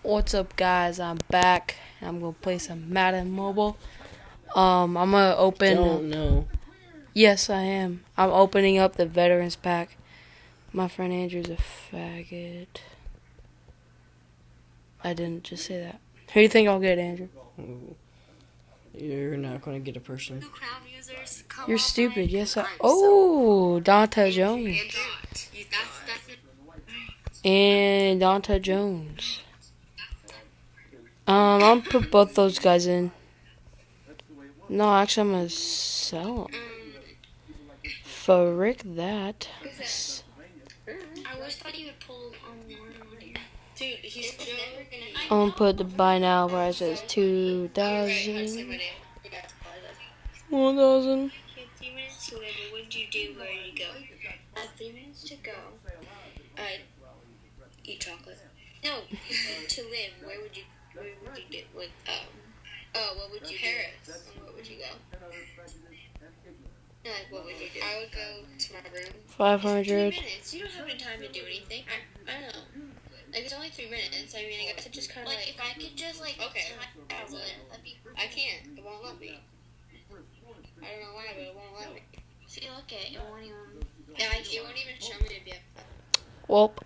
What's up, guys? I'm back. I'm gonna play some Madden Mobile. I'm gonna open. Don't know. Yes, I am. I'm opening up the Veterans Pack. My friend Andrew's a faggot. I didn't just say that. Who do you think I'll get, Andrew? You're not going to get a person. You're stupid. Yes, I. Oh, Dante Jones. And Dante Jones. I'm gonna put both those guys in. No, actually, I'm gonna sell them. Frick that. I always thought you would pull on here. Dude, he's never gonna. I'm gonna put the buy now price as 2,000. 1,000. 3 minutes to live. What would you do? Where did you go? 3 minutes to go. Eat chocolate. No, to live. Where would you do? Like, what would you do? Paris. What would you go? No, like, what would you do? I would go to my room. 500. 3 minutes. You don't have any time to do anything. I don't know. Like, it's only 3 minutes. I mean, I guess it just kind of like if I could just like okay, I can't. It won't let me. I don't know why, but it won't let me. See, look at it. It won't even. Yeah, it won't even show me to be. Welp.